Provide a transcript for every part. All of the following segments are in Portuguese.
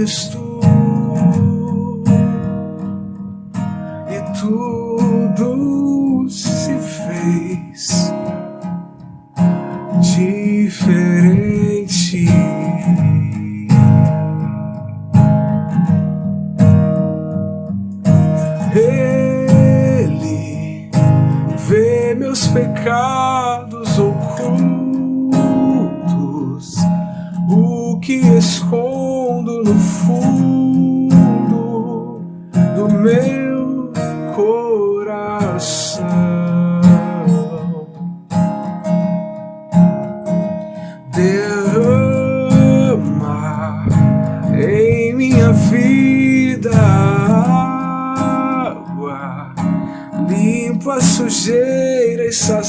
Cristo e tudo se fez diferente. Ele vê meus pecados ocultos, o que escondo no fundo do meu coração. Derrama em minha vida água, limpa a sujeira e sacia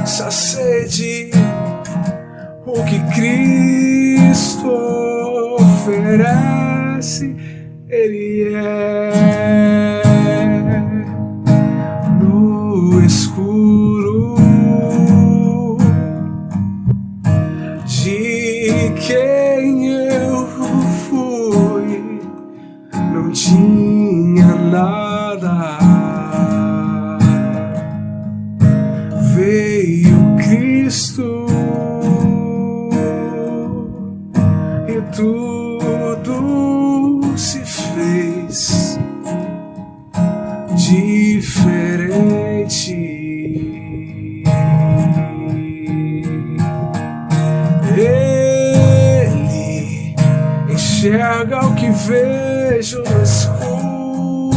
essa sede. O que Cristo oferece, Ele é no escuro de quem eu fui, não tinha nada. Veio Cristo e tudo se fez diferente. Ele enxerga o que vejo no escuro,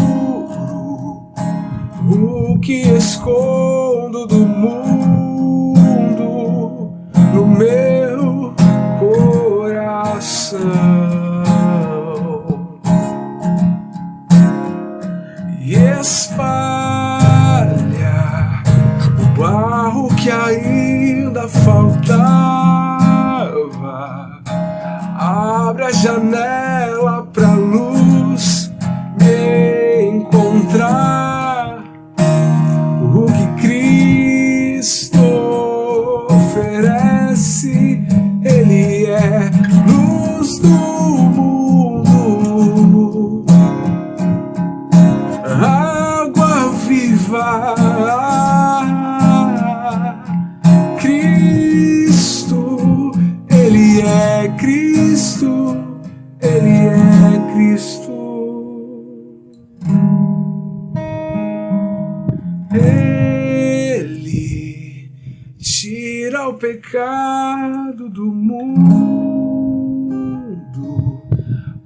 o que escondo do mundo no meu coração, e espalha o barro que ainda faltava. Abre a janela pra luz me encontrar. O que Cristo oferece, Ele é luz do mundo, água viva. Cristo, Ele é Cristo, Ele é Cristo. Ele tira o pecado do mundo,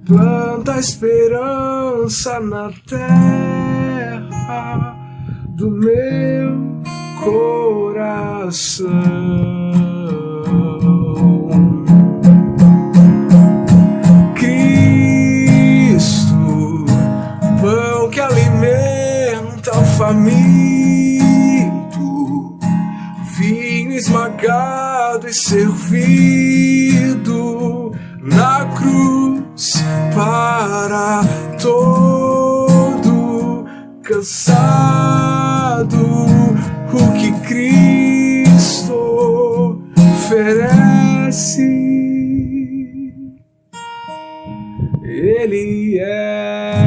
planta a esperança na terra do meu coração. Cristo, pão que alimenta o faminto, vinho esmagado e servido na cruz para todo cansado. O que Cristo oferece, Ele é.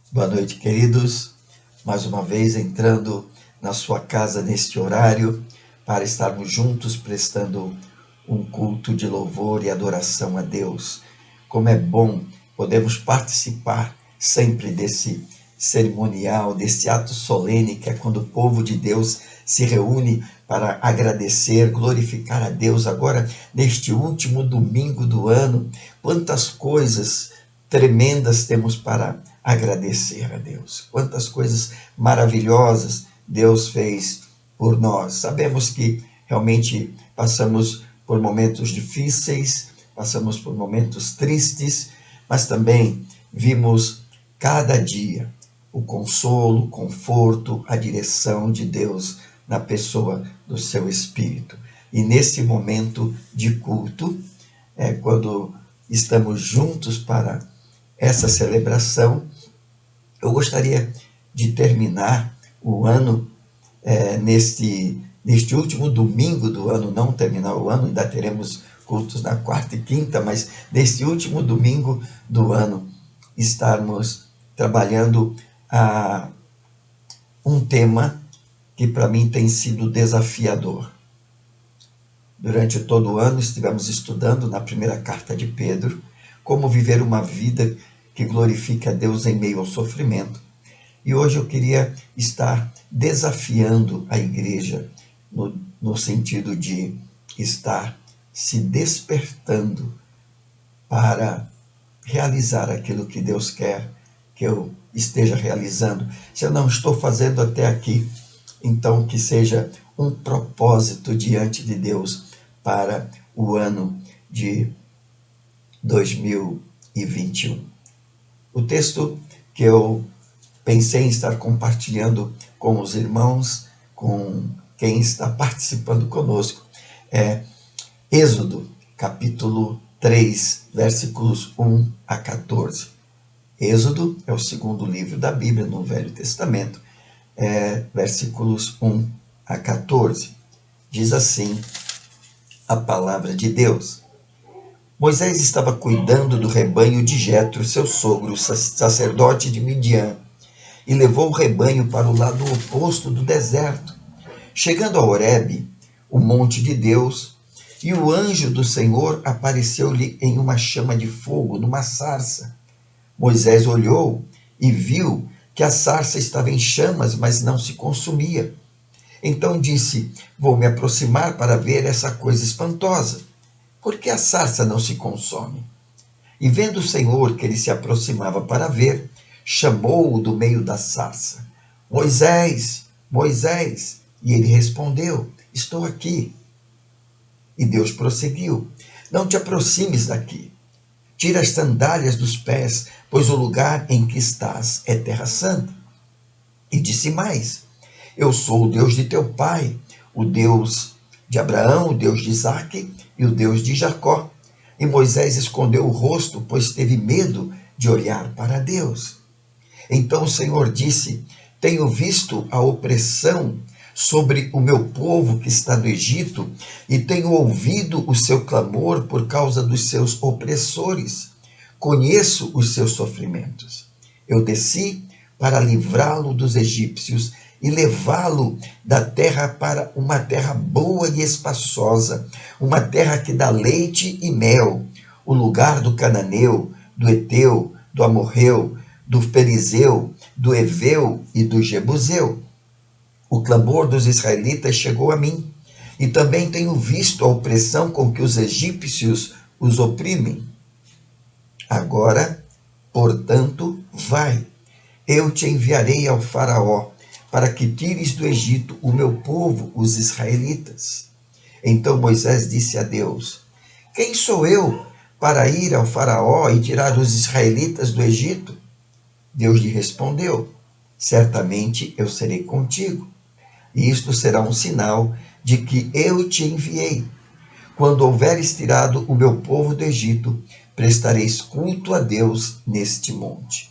Boa noite, queridos. Mais uma vez entrando na sua casa neste horário para estarmos juntos prestando um culto de louvor e adoração a Deus. Como é bom podermos participar sempre desse cerimonial, desse ato solene que é quando o povo de Deus se reúne para agradecer, glorificar a Deus agora neste último domingo do ano. Quantas coisas tremendas temos para agradecer a Deus. Quantas coisas maravilhosas Deus fez por nós. Sabemos que realmente passamos por momentos difíceis, passamos por momentos tristes, mas também vimos cada dia o consolo, o conforto, a direção de Deus na pessoa do seu Espírito. E nesse momento de culto, quando estamos juntos para essa celebração, eu gostaria de terminar o ano neste último domingo do ano, não terminar o ano, ainda teremos cultos na quarta e quinta, mas neste último domingo do ano, estarmos trabalhando um tema que para mim tem sido desafiador. Durante todo o ano estivemos estudando na primeira carta de Pedro, como viver uma vida que glorifique a Deus em meio ao sofrimento. E hoje eu queria estar desafiando a igreja no sentido de estar se despertando para realizar aquilo que Deus quer que eu esteja realizando. Se eu não estou fazendo até aqui, então que seja um propósito diante de Deus para o ano de 2021. O texto que eu pensei em estar compartilhando com os irmãos, com quem está participando conosco, é Êxodo, capítulo 3, versículos 1 a 14. Êxodo é o segundo livro da Bíblia no Velho Testamento, versículos 1 a 14. Diz assim a palavra de Deus. Moisés estava cuidando do rebanho de Jetro, seu sogro, sacerdote de Midian, e levou o rebanho para o lado oposto do deserto. Chegando a Horebe, o monte de Deus, e o anjo do Senhor apareceu-lhe em uma chama de fogo, numa sarça. Moisés olhou e viu que a sarça estava em chamas, mas não se consumia. Então disse: vou me aproximar para ver essa coisa espantosa. Por que a sarça não se consome? E vendo o Senhor que ele se aproximava para ver, chamou-o do meio da sarça: Moisés, Moisés! E ele respondeu: estou aqui. E Deus prosseguiu: não te aproximes daqui. Tira as sandálias dos pés, pois o lugar em que estás é terra santa. E disse mais: eu sou o Deus de teu pai, o Deus de Abraão, o Deus de Isaque e o Deus de Jacó. E Moisés escondeu o rosto, pois teve medo de olhar para Deus. Então o Senhor disse: tenho visto a opressão sobre o meu povo que está no Egito, e tenho ouvido o seu clamor por causa dos seus opressores. Conheço os seus sofrimentos. Eu desci para livrá-lo dos egípcios e levá-lo da terra para uma terra boa e espaçosa, uma terra que dá leite e mel, o lugar do cananeu, do eteu, do amorreu, do perizeu, do eveu e do jebuseu. O clamor dos israelitas chegou a mim, e também tenho visto a opressão com que os egípcios os oprimem. Agora, portanto, vai, eu te enviarei ao faraó, para que tires do Egito o meu povo, os israelitas. Então Moisés disse a Deus: quem sou eu para ir ao faraó e tirar os israelitas do Egito? Deus lhe respondeu: certamente eu serei contigo, e isto será um sinal de que eu te enviei. Quando houveres tirado o meu povo do Egito, prestareis culto a Deus neste monte.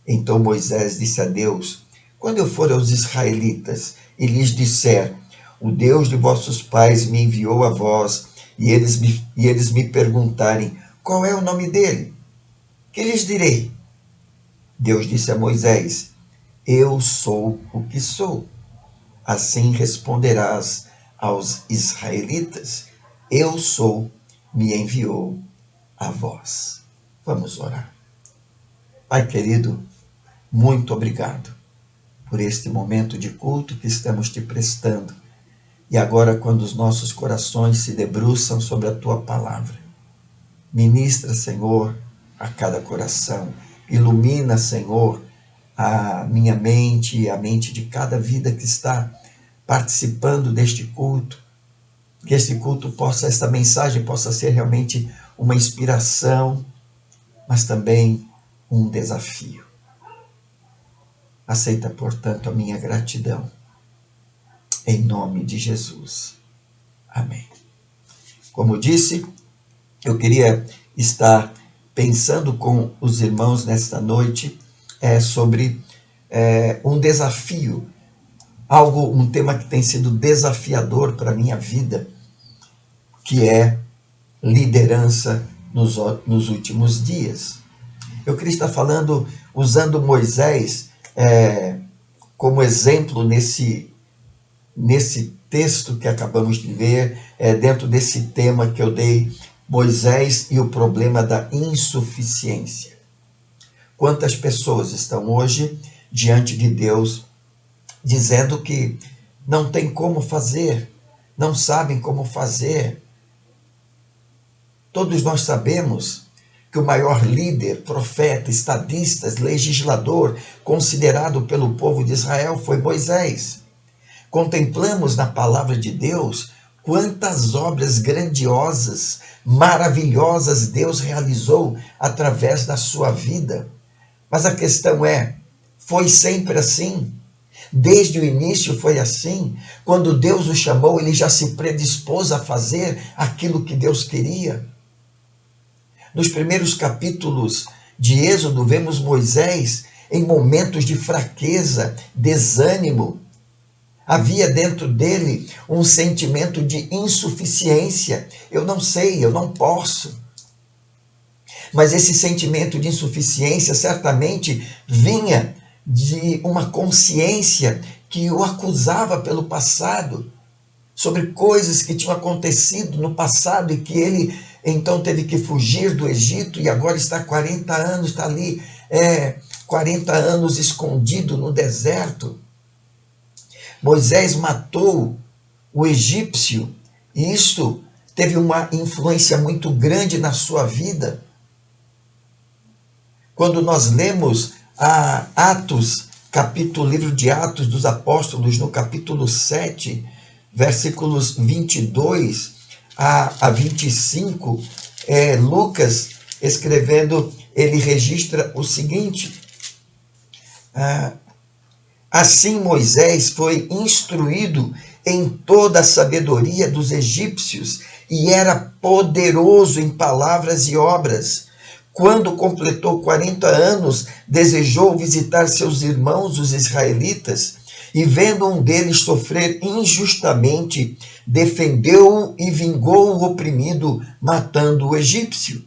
Então Moisés disse a Deus: quando eu for aos israelitas e lhes disser: o Deus de vossos pais me enviou a vós, e eles me perguntarem: qual é o nome dele? Que lhes direi? Deus disse a Moisés: eu sou o que sou. Assim responderás aos israelitas: eu sou, me enviou a vós. Vamos orar. Pai querido, muito obrigado por este momento de culto que estamos te prestando. E agora, quando os nossos corações se debruçam sobre a tua palavra, ministra, Senhor, a cada coração. Ilumina, Senhor, a minha mente e a mente de cada vida que está participando deste culto. Que este culto possa, esta mensagem possa ser realmente uma inspiração, mas também um desafio. Aceita, portanto, a minha gratidão. Em nome de Jesus. Amém. Como disse, eu queria estar pensando com os irmãos nesta noite sobre um desafio, um tema que tem sido desafiador para a minha vida, que é liderança nos últimos dias. Eu queria estar falando, usando Moisés como exemplo nesse texto que acabamos de ver, dentro desse tema que eu dei, Moisés e o problema da insuficiência. Quantas pessoas estão hoje diante de Deus dizendo que não tem como fazer, não sabem como fazer. Todos nós sabemos que o maior líder, profeta, estadista, legislador, considerado pelo povo de Israel foi Moisés. Contemplamos na palavra de Deus quantas obras grandiosas, maravilhosas Deus realizou através da sua vida. Mas a questão foi sempre assim? Desde o início foi assim? Quando Deus o chamou, ele já se predispôs a fazer aquilo que Deus queria? Nos primeiros capítulos de Êxodo, vemos Moisés em momentos de fraqueza, desânimo. Havia dentro dele um sentimento de insuficiência. Eu não sei, eu não posso. Mas esse sentimento de insuficiência certamente vinha de uma consciência que o acusava pelo passado, sobre coisas que tinham acontecido no passado e que ele então teve que fugir do Egito e agora está 40 anos, está ali 40 anos escondido no deserto. Moisés matou o egípcio e isto teve uma influência muito grande na sua vida. Quando nós lemos livro de Atos dos Apóstolos, no capítulo 7, versículos 22 a 25, Lucas escrevendo, ele registra o seguinte: assim Moisés foi instruído em toda a sabedoria dos egípcios e era poderoso em palavras e obras. Quando completou 40 anos, desejou visitar seus irmãos, os israelitas, e vendo um deles sofrer injustamente, defendeu-o e vingou o oprimido, matando o egípcio.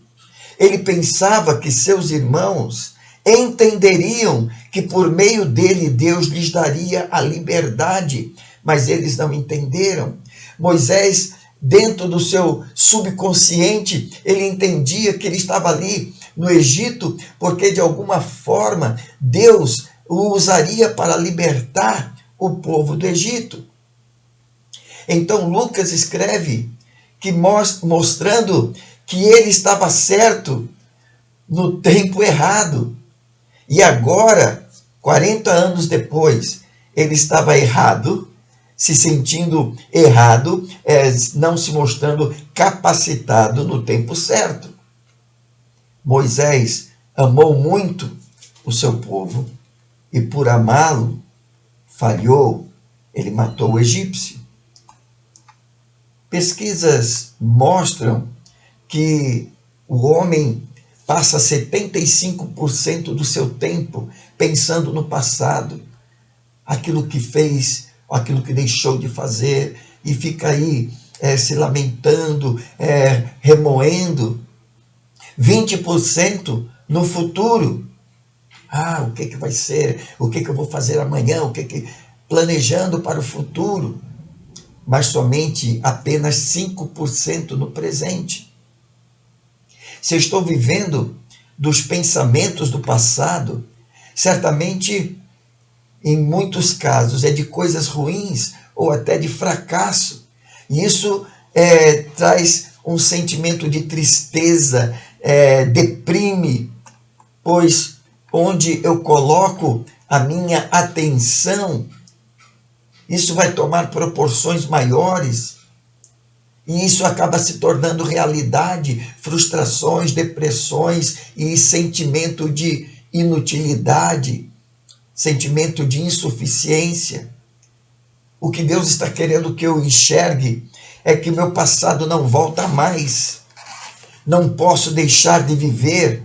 Ele pensava que seus irmãos entenderiam que por meio dele Deus lhes daria a liberdade, mas eles não entenderam. Moisés, dentro do seu subconsciente, ele entendia que ele estava ali no Egito porque de alguma forma Deus o usaria para libertar o povo do Egito. Então Lucas escreve que mostrando que ele estava certo no tempo errado. E agora, 40 anos depois, ele estava errado, se sentindo errado, não se mostrando capacitado no tempo certo. Moisés amou muito o seu povo e por amá-lo, falhou, ele matou o egípcio. Pesquisas mostram que o homem passa 75% do seu tempo pensando no passado, aquilo que fez, aquilo que deixou de fazer, e fica aí se lamentando, remoendo. 20% no futuro. O que vai ser? O que eu vou fazer amanhã? Planejando para o futuro, mas somente apenas 5% no presente. Se eu estou vivendo dos pensamentos do passado, certamente, em muitos casos, é de coisas ruins ou até de fracasso. E isso traz um sentimento de tristeza, deprime, pois onde eu coloco a minha atenção, isso vai tomar proporções maiores. E isso acaba se tornando realidade, frustrações, depressões e sentimento de inutilidade, sentimento de insuficiência. O que Deus está querendo que eu enxergue é que o meu passado não volta mais. Não posso deixar de viver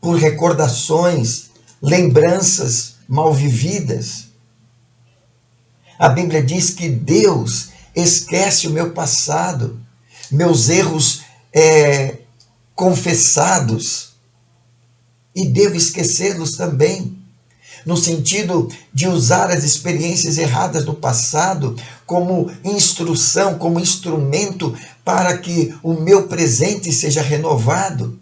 por recordações, lembranças mal vividas. A Bíblia diz que Deus esquece o meu passado, meus erros confessados, e devo esquecê-los também, no sentido de usar as experiências erradas do passado como instrução, como instrumento para que o meu presente seja renovado.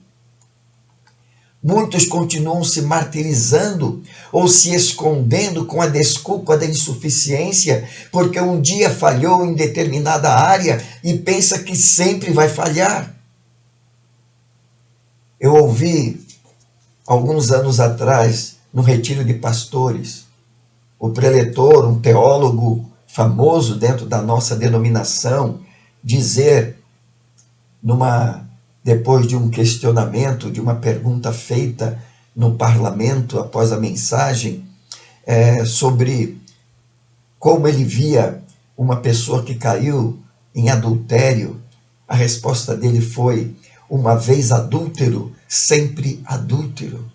Muitos continuam se martirizando ou se escondendo com a desculpa da insuficiência, porque um dia falhou em determinada área e pensa que sempre vai falhar. Eu ouvi, alguns anos atrás, no retiro de pastores, o preletor, um teólogo famoso dentro da nossa denominação, dizer, depois de um questionamento, de uma pergunta feita no parlamento após a mensagem, sobre como ele via uma pessoa que caiu em adultério, a resposta dele foi: uma vez adúltero, sempre adúltero.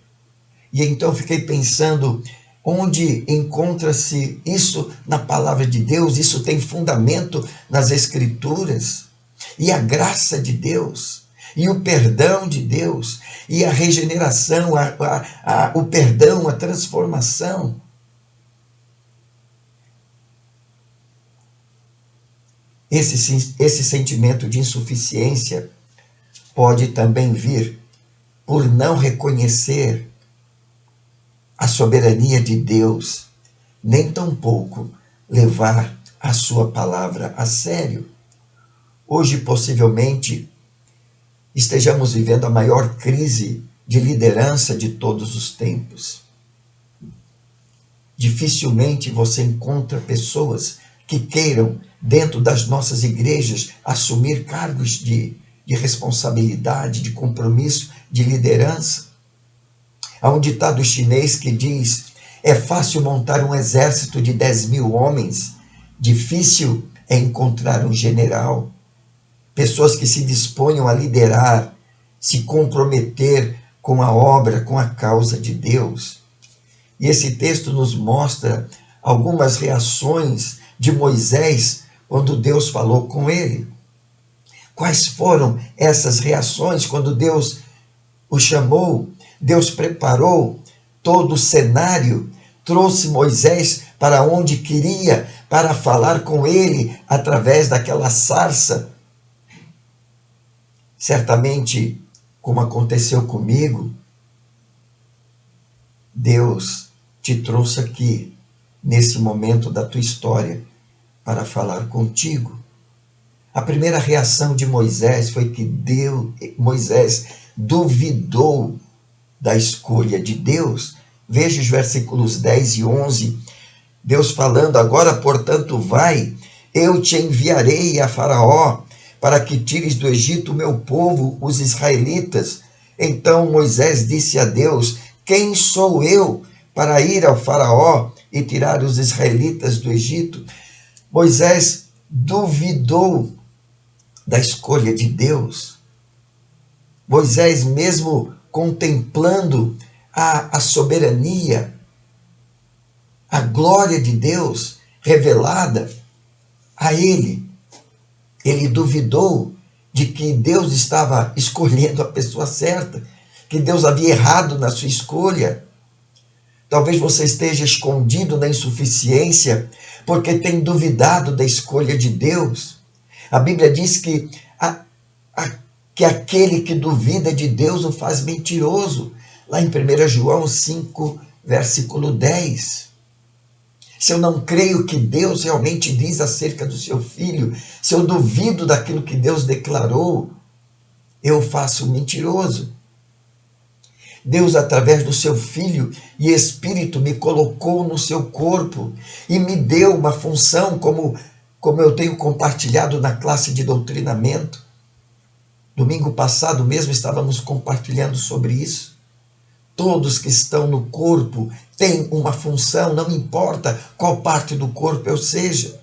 E então fiquei pensando, onde encontra-se isso na palavra de Deus? Isso tem fundamento nas Escrituras. E a graça de Deus, e o perdão de Deus, e a regeneração, o perdão, a transformação. Esse sentimento de insuficiência pode também vir por não reconhecer a soberania de Deus, nem tampouco levar a sua palavra a sério. Hoje, possivelmente, estejamos vivendo a maior crise de liderança de todos os tempos. Dificilmente você encontra pessoas que queiram, dentro das nossas igrejas, assumir cargos de responsabilidade, de compromisso, de liderança. Há um ditado chinês que diz: é fácil montar um exército de 10.000 homens, difícil é encontrar um general. Pessoas que se disponham a liderar, se comprometer com a obra, com a causa de Deus. E esse texto nos mostra algumas reações de Moisés quando Deus falou com ele. Quais foram essas reações quando Deus o chamou? Deus preparou todo o cenário, trouxe Moisés para onde queria, para falar com ele através daquela sarça. Certamente, como aconteceu comigo, Deus te trouxe aqui, nesse momento da tua história, para falar contigo. A primeira reação de Moisés foi que Moisés duvidou da escolha de Deus. Veja os versículos 10 e 11, Deus falando: agora, portanto, vai, eu te enviarei a Faraó, para que tires do Egito o meu povo, os israelitas. Então Moisés disse a Deus: quem sou eu para ir ao Faraó e tirar os israelitas do Egito? Moisés duvidou da escolha de Deus. Moisés, mesmo contemplando a soberania, a glória de Deus revelada a ele, ele duvidou de que Deus estava escolhendo a pessoa certa, que Deus havia errado na sua escolha. Talvez você esteja escondido na insuficiência porque tem duvidado da escolha de Deus. A Bíblia diz que, que aquele que duvida de Deus o faz mentiroso. Lá em 1 João 5, versículo 10. Se eu não creio que Deus realmente diz acerca do seu filho, se eu duvido daquilo que Deus declarou, eu faço mentiroso. Deus, através do seu Filho e Espírito, me colocou no seu corpo e me deu uma função, como eu tenho compartilhado na classe de doutrinamento. Domingo passado mesmo estávamos compartilhando sobre isso. Todos que estão no corpo têm uma função, não importa qual parte do corpo eu seja.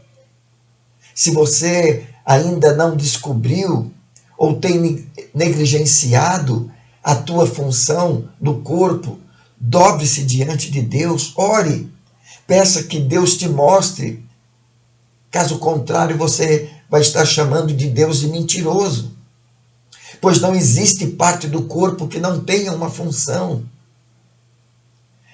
Se você ainda não descobriu ou tem negligenciado a tua função no corpo, dobre-se diante de Deus, ore, peça que Deus te mostre. Caso contrário, você vai estar chamando de Deus de mentiroso, pois não existe parte do corpo que não tenha uma função.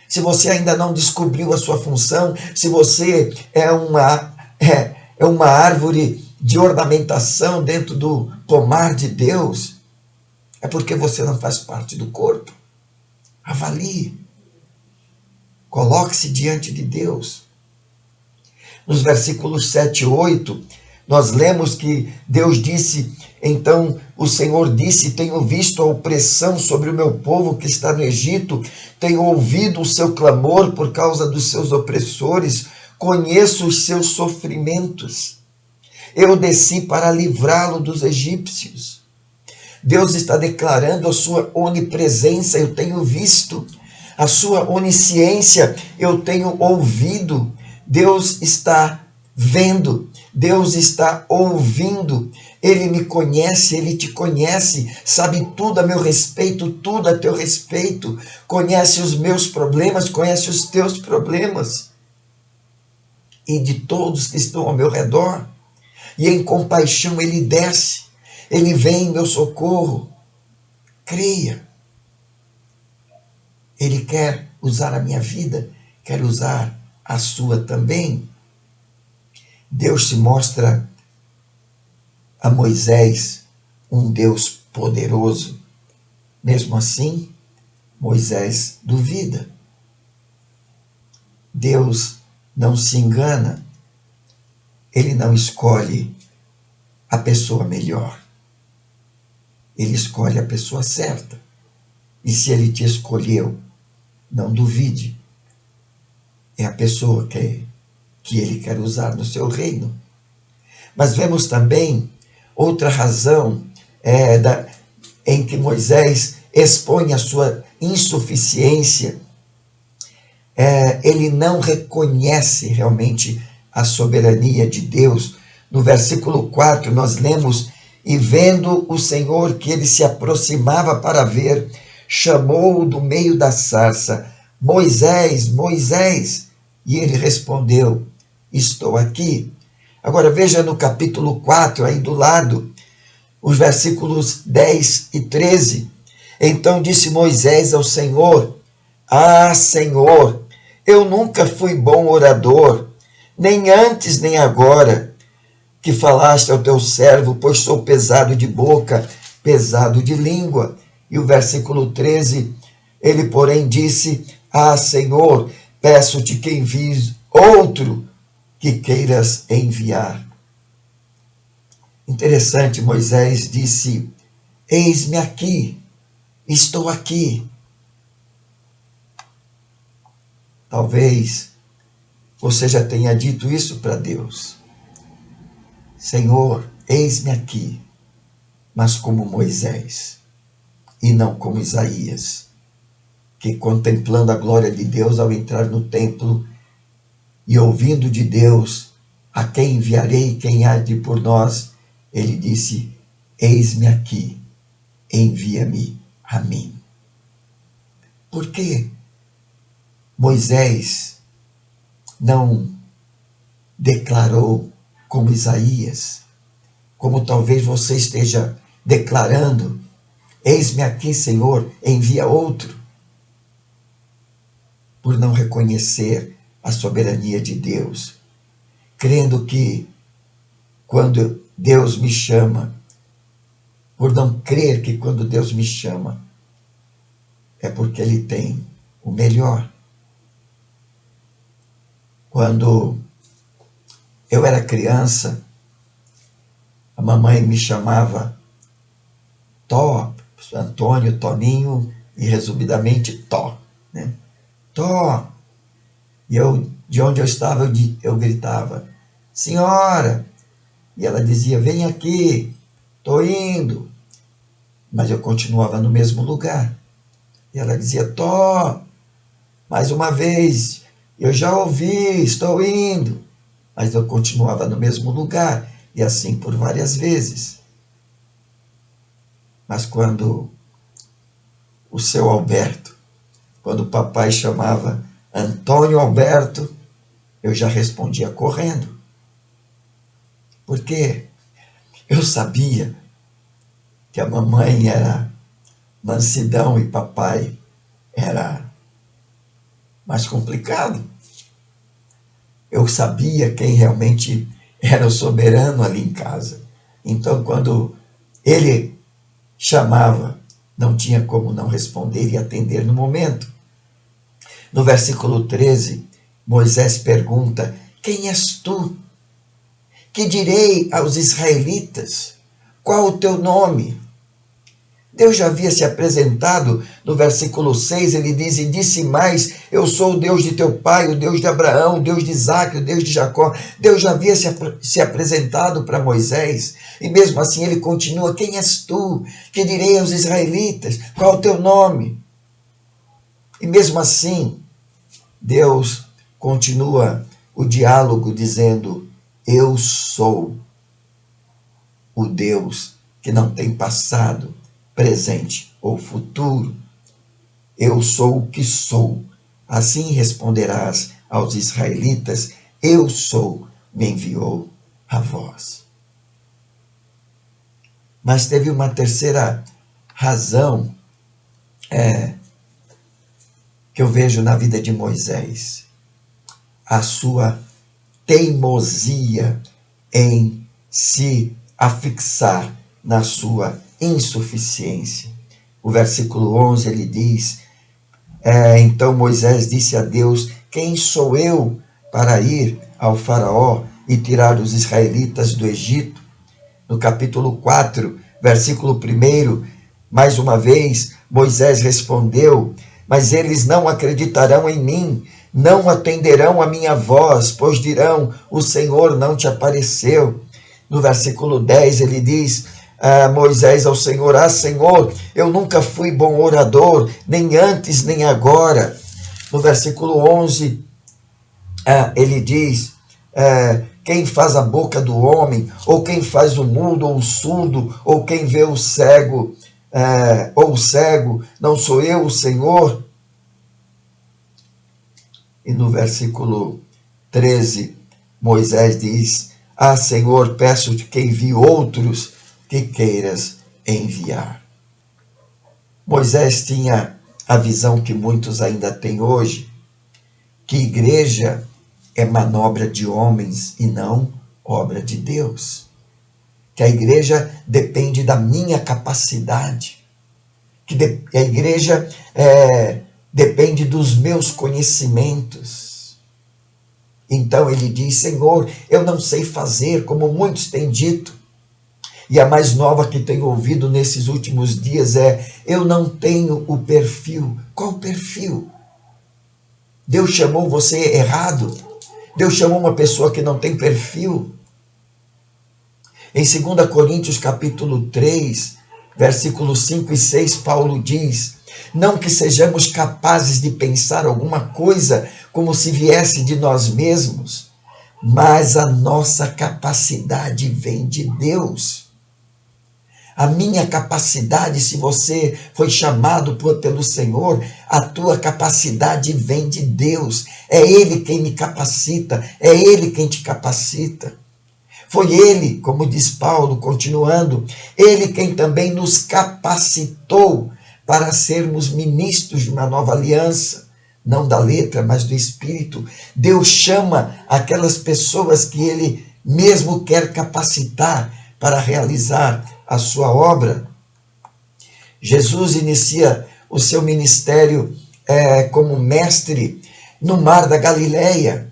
Se você ainda não descobriu a sua função, se você é uma árvore de ornamentação dentro do pomar de Deus, é porque você não faz parte do corpo. Avalie. Coloque-se diante de Deus. Nos versículos 7 e 8, nós lemos que Deus disse, então o Senhor disse, tenho visto a opressão sobre o meu povo que está no Egito, tenho ouvido o seu clamor por causa dos seus opressores, conheço os seus sofrimentos. Eu desci para livrá-lo dos egípcios. Deus está declarando a sua onipresença, eu tenho visto, a sua onisciência, eu tenho ouvido. Deus está vendo, Deus está ouvindo, Ele me conhece, Ele te conhece, sabe tudo a meu respeito, tudo a teu respeito, conhece os meus problemas, conhece os teus problemas e de todos que estão ao meu redor, e em compaixão Ele desce, Ele vem em meu socorro. Creia. Ele quer usar a minha vida, quer usar a sua também. Deus se mostra a Moisés um Deus poderoso. Mesmo assim, Moisés duvida. Deus não se engana. Ele não escolhe a pessoa melhor. Ele escolhe a pessoa certa. E se ele te escolheu, não duvide. É a pessoa que ele quer usar no seu reino. Mas vemos também outra razão em que Moisés expõe a sua insuficiência. Ele não reconhece realmente a soberania de Deus. No versículo 4 nós lemos, e vendo o Senhor que ele se aproximava para ver, chamou-o do meio da sarça, Moisés, Moisés, e ele respondeu, estou aqui. Agora veja no capítulo 4, aí do lado, os versículos 10 e 13. Então disse Moisés ao Senhor, Senhor, eu nunca fui bom orador, nem antes nem agora, que falaste ao teu servo, pois sou pesado de boca, pesado de língua. E o versículo 13, ele porém disse, Senhor, peço-te que envies outro que queiras enviar. Interessante, Moisés disse, eis-me aqui, estou aqui. Talvez você já tenha dito isso para Deus. Senhor, eis-me aqui, mas como Moisés, e não como Isaías, que contemplando a glória de Deus ao entrar no templo e ouvindo de Deus, a quem enviarei, quem há de por nós, ele disse, eis-me aqui, envia-me a mim. Por que Moisés não declarou como Isaías, como talvez você esteja declarando, Eis-me aqui, Senhor, envia outro. Por não reconhecer a soberania de Deus, crendo que quando Deus me chama, por não crer que quando Deus me chama, é porque Ele tem o melhor. Quando eu era criança, a mamãe me chamava Tó, Antônio, Toninho, e resumidamente Tó, né? Tó. E eu, de onde eu estava, eu gritava, senhora. E ela dizia, vem aqui, estou indo. Mas eu continuava no mesmo lugar. E ela dizia, Tó, mais uma vez, eu já ouvi, estou indo. Mas eu continuava no mesmo lugar. E assim por várias vezes. Mas quando o seu Alberto, quando o papai chamava Antônio Alberto, eu já respondia correndo. Porque eu sabia que a mamãe era mansidão e papai era mais complicado. Eu sabia quem realmente era o soberano ali em casa. Então, quando ele chamava, não tinha como não responder e atender no momento. No versículo 13, Moisés pergunta, quem és tu? Que direi aos israelitas? Qual o teu nome? Deus já havia se apresentado, no versículo 6, ele diz, e disse mais, eu sou o Deus de teu pai, o Deus de Abraão, o Deus de Isaque, o Deus de Jacó. Deus já havia se apresentado para Moisés, e mesmo assim ele continua, quem és tu? Que direi aos israelitas? Qual o teu nome? E mesmo assim, Deus continua o diálogo dizendo, eu sou o Deus que não tem passado, presente ou futuro. Eu sou o que sou. Assim responderás aos israelitas, eu sou, me enviou a vós. Mas teve uma terceira razão que eu vejo na vida de Moisés. A sua teimosia em se afixar na sua insuficiência. O versículo 11 ele diz, então Moisés disse a Deus, quem sou eu para ir ao faraó e tirar os israelitas do Egito? No capítulo 4, versículo 1, mais uma vez, Moisés respondeu, mas eles não acreditarão em mim, não atenderão a minha voz, pois dirão, o Senhor não te apareceu. No versículo 10 ele diz, Moisés ao Senhor, Senhor, eu nunca fui bom orador, nem antes nem agora. No versículo 11, ele diz, quem faz a boca do homem, ou quem faz o mudo ou o surdo, ou quem vê o cego, ou o cego, não sou eu o Senhor? E no versículo 13, Moisés diz, Senhor, peço-te que envie outros que queiras enviar. Moisés tinha a visão que muitos ainda têm hoje, que igreja é manobra de homens e não obra de Deus. Que a igreja depende da minha capacidade. Que a igreja depende dos meus conhecimentos. Então ele diz, Senhor, eu não sei fazer, como muitos têm dito. E a mais nova que tenho ouvido nesses últimos dias eu não tenho o perfil. Qual perfil? Deus chamou você errado? Deus chamou uma pessoa que não tem perfil? Em 2 Coríntios capítulo 3, versículos 5 e 6, Paulo diz, não que sejamos capazes de pensar alguma coisa como se viesse de nós mesmos, mas a nossa capacidade vem de Deus. A minha capacidade, se você foi chamado pelo Senhor, a tua capacidade vem de Deus. É Ele quem me capacita, é Ele quem te capacita. Foi Ele, como diz Paulo, continuando, Ele quem também nos capacitou para sermos ministros de uma nova aliança, não da letra, mas do Espírito. Deus chama aquelas pessoas que Ele mesmo quer capacitar para realizar a sua obra. Jesus inicia o seu ministério como mestre no mar da Galileia.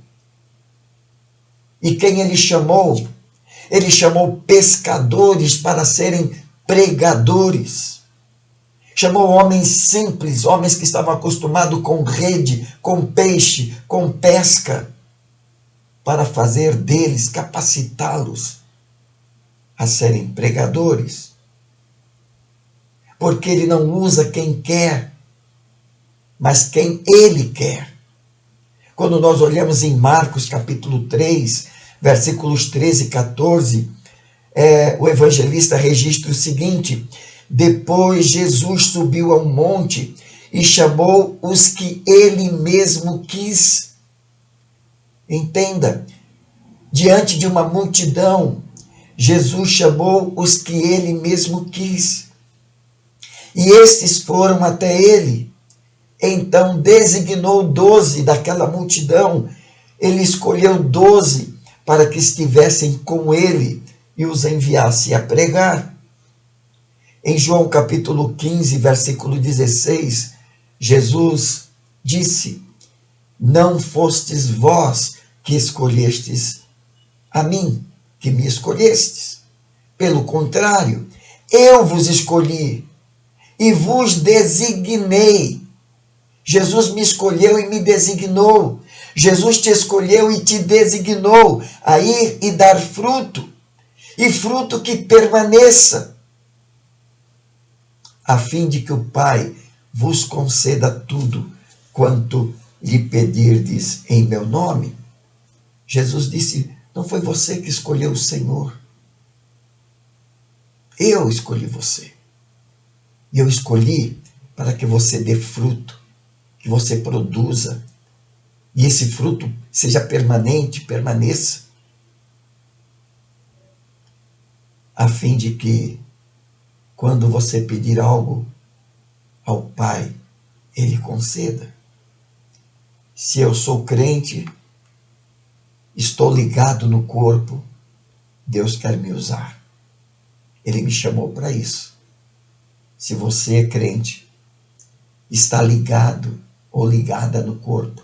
E quem Ele chamou? Ele chamou pescadores para serem pregadores. Chamou homens simples, homens que estavam acostumados com rede, com peixe, com pesca, para fazer deles, capacitá-los a serem pregadores. Porque Ele não usa quem quer, mas quem Ele quer. Quando nós olhamos em Marcos capítulo 3, versículos 13 e 14, o evangelista registra o seguinte: depois Jesus subiu a um monte e chamou os que Ele mesmo quis. Entenda, diante de uma multidão, Jesus chamou os que Ele mesmo quis. E estes foram até Ele. Então designou 12 daquela multidão. Ele escolheu 12 para que estivessem com Ele e os enviasse a pregar. Em João capítulo 15, versículo 16, Jesus disse: não fostes vós que escolhestes a mim, que me escolhestes. Pelo contrário, eu vos escolhi e vos designei. Jesus me escolheu e me designou. Jesus te escolheu e te designou a ir e dar fruto, e fruto que permaneça, a fim de que o Pai vos conceda tudo quanto lhe pedirdes em meu nome. Jesus disse: não foi você que escolheu o Senhor. Eu escolhi você. E eu escolhi para que você dê fruto, que você produza, e esse fruto seja permanente, permaneça, a fim de que, quando você pedir algo ao Pai, Ele conceda. Se eu sou crente, estou ligado no corpo, Deus quer me usar. Ele me chamou para isso. Se você é crente, está ligado ou ligada no corpo,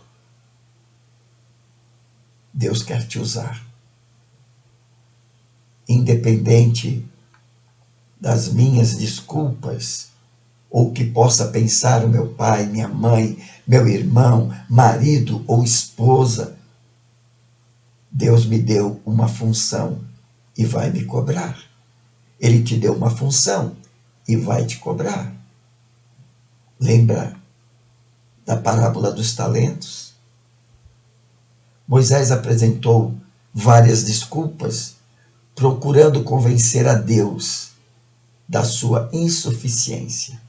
Deus quer te usar. Independente das minhas desculpas, ou que possa pensar o meu pai, minha mãe, meu irmão, marido ou esposa, Deus me deu uma função e vai me cobrar. Ele te deu uma função e vai te cobrar. Lembra da parábola dos talentos? Moisés apresentou várias desculpas, procurando convencer a Deus da sua insuficiência.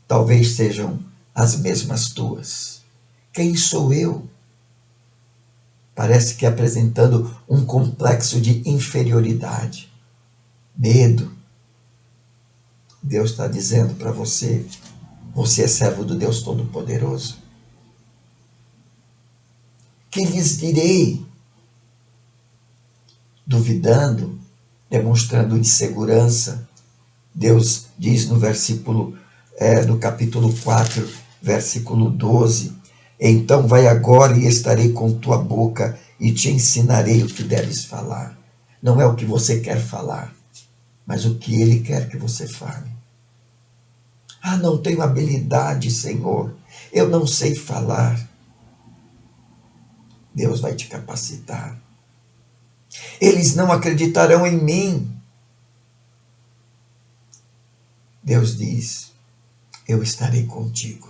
Talvez sejam as mesmas tuas. Quem sou eu? Parece que apresentando um complexo de inferioridade, medo. Deus está dizendo para você: você é servo do Deus Todo-Poderoso. Que lhes direi? Duvidando, demonstrando insegurança. Deus diz no no capítulo 4, versículo 12: então vai agora e estarei com tua boca e te ensinarei o que deves falar. Não é o que você quer falar, mas o que Ele quer que você fale. Ah, não tenho habilidade, Senhor, eu não sei falar. Deus vai te capacitar. Eles não acreditarão em mim. Deus diz: eu estarei contigo.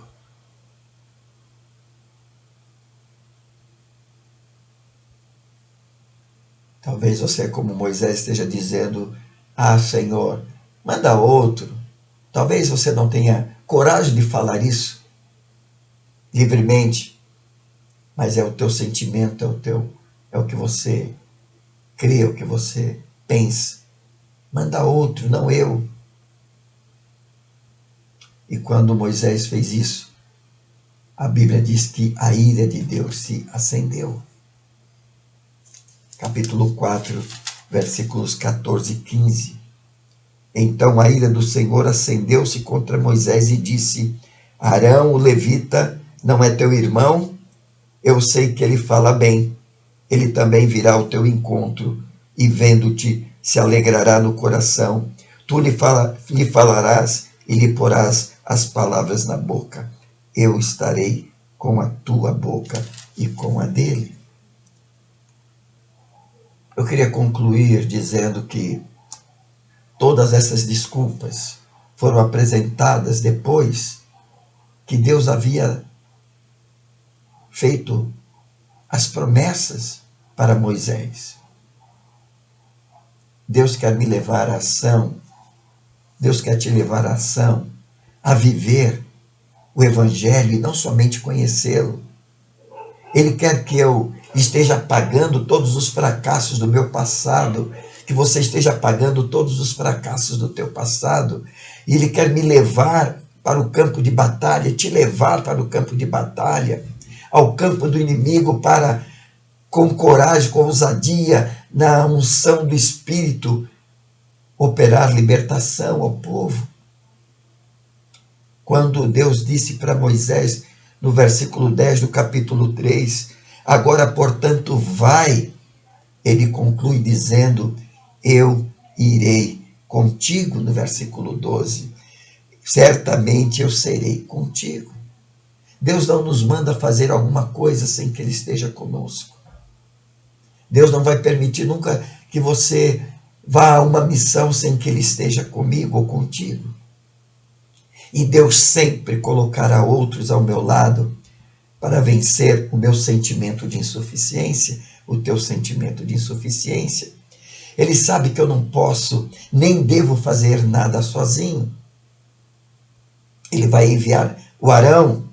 Talvez você, como Moisés, esteja dizendo: ah, Senhor, manda outro. Talvez você não tenha coragem de falar isso livremente, mas é o teu sentimento, é o que você creia o que você pensa. Manda outro, não eu. E quando Moisés fez isso, a Bíblia diz que a ira de Deus se acendeu. Capítulo 4, versículos 14 e 15. Então a ira do Senhor acendeu-se contra Moisés e disse: Arão, o levita, não é teu irmão? Eu sei que ele fala bem. Ele também virá ao teu encontro e, vendo-te, se alegrará no coração. Tu lhe falarás e lhe porás as palavras na boca. Eu estarei com a tua boca e com a dele. Eu queria concluir dizendo que todas essas desculpas foram apresentadas depois que Deus havia feito as promessas para Moisés. Deus quer me levar à ação, Deus quer te levar à ação, a viver o Evangelho e não somente conhecê-lo. Ele quer que eu esteja apagando todos os fracassos do meu passado, que você esteja apagando todos os fracassos do teu passado, e Ele quer me levar para o campo de batalha, te levar para o campo de batalha, ao campo do inimigo, para, com coragem, com ousadia, na unção do Espírito, operar libertação ao povo. Quando Deus disse para Moisés, no versículo 10 do capítulo 3, agora, portanto, vai, ele conclui dizendo, eu irei contigo, no versículo 12, certamente eu serei contigo. Deus não nos manda fazer alguma coisa sem que Ele esteja conosco. Deus não vai permitir nunca que você vá a uma missão sem que Ele esteja comigo ou contigo. E Deus sempre colocará outros ao meu lado para vencer o meu sentimento de insuficiência, o teu sentimento de insuficiência. Ele sabe que eu não posso, nem devo fazer nada sozinho. Ele vai enviar o Arão,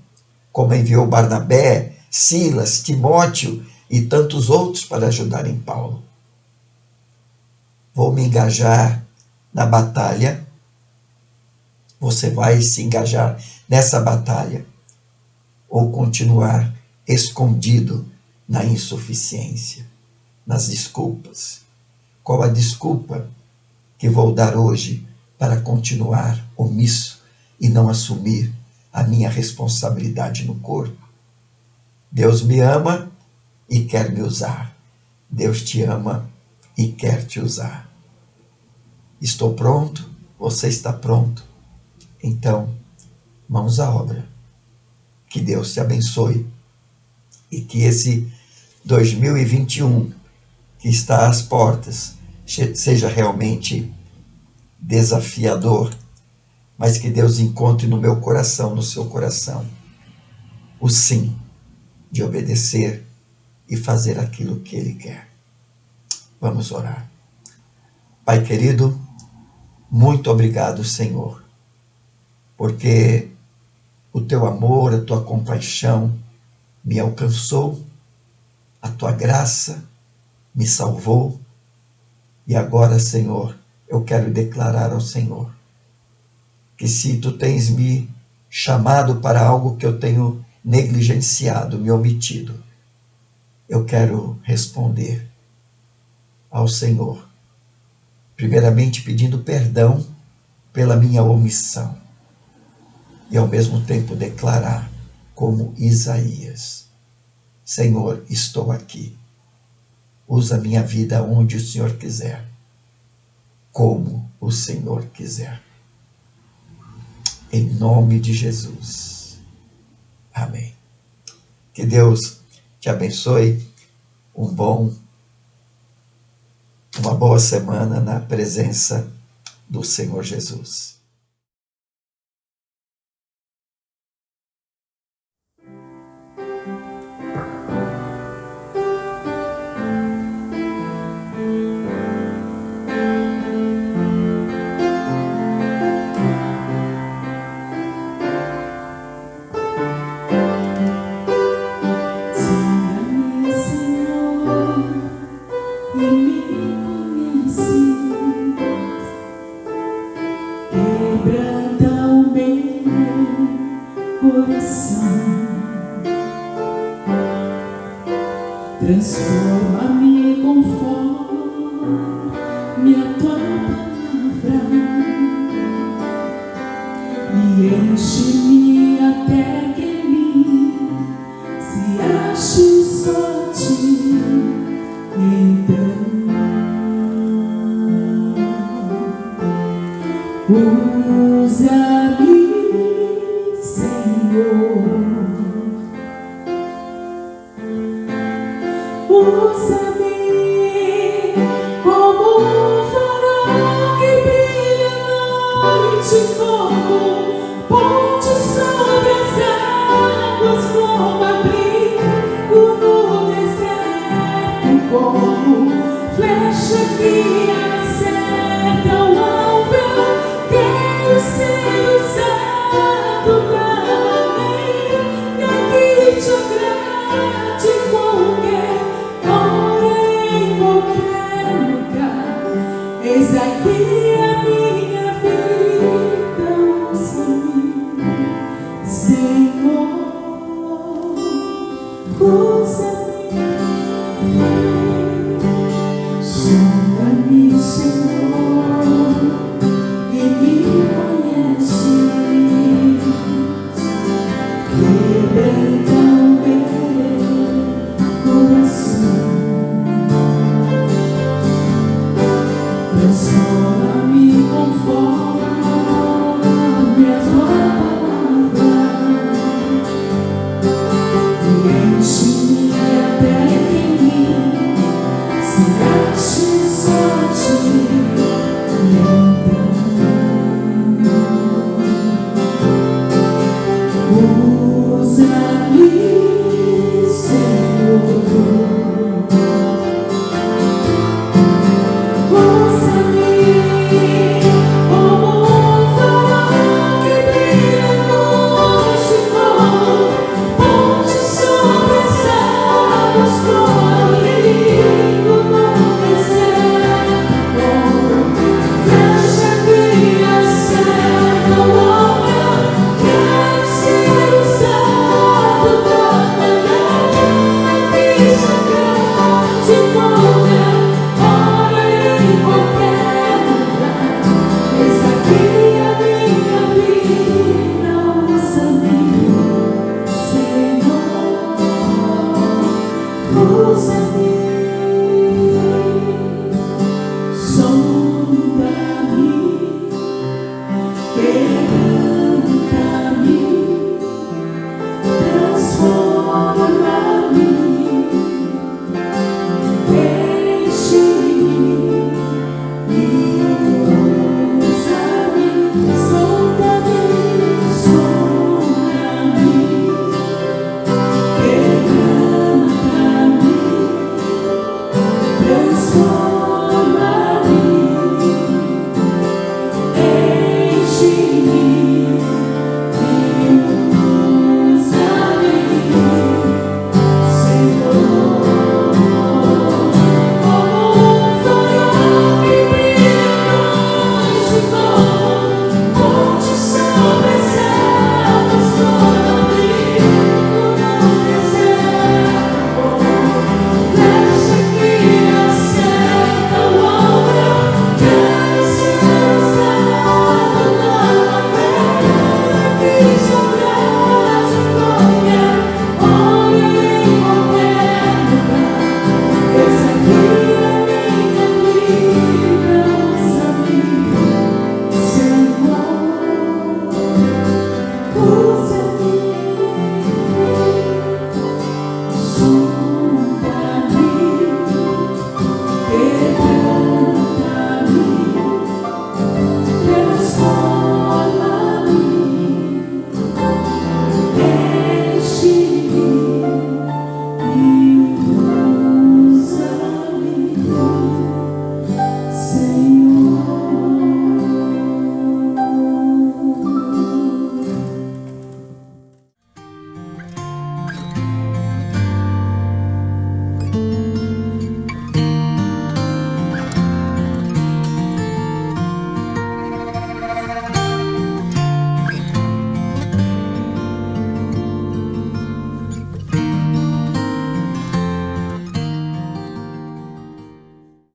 como enviou Barnabé, Silas, Timóteo e tantos outros para ajudarem Paulo. Vou me engajar na batalha. Você vai se engajar nessa batalha ou continuar escondido na insuficiência, nas desculpas? Qual a desculpa que vou dar hoje para continuar omisso e não assumir a minha responsabilidade no corpo? Deus me ama e quer me usar. Deus te ama e quer te usar. Estou pronto? Você está pronto? Então, mãos à obra. Que Deus te abençoe e que esse 2021 que está às portas seja realmente desafiador, mas que Deus encontre no meu coração, no seu coração, o sim de obedecer e fazer aquilo que Ele quer. Vamos orar. Pai querido, muito obrigado, Senhor, porque o teu amor, a tua compaixão me alcançou, a tua graça me salvou, e agora, Senhor, eu quero declarar ao Senhor que se tu tens me chamado para algo que eu tenho negligenciado, me omitido, eu quero responder ao Senhor, primeiramente pedindo perdão pela minha omissão e ao mesmo tempo declarar como Isaías: Senhor, estou aqui, usa minha vida onde o Senhor quiser, como o Senhor quiser. Em nome de Jesus. Amém. Que Deus te abençoe. Uma boa semana na presença do Senhor Jesus. Sangame, Senhor, e me Transforma-me conforme a tua palavra e enche-me até que em mim se ache só ti. Então usa-me, Senhor. Usa-me como um farol que brilha à noite, como ponte sobre as águas, como abrigo no deserto, como flecha que acerta o alvo. Quero ser usado para mim, e aqui te agrade qualquer hora, em qualquer lugar. Eis aqui a minha vida, sim, Senhor, usa-me.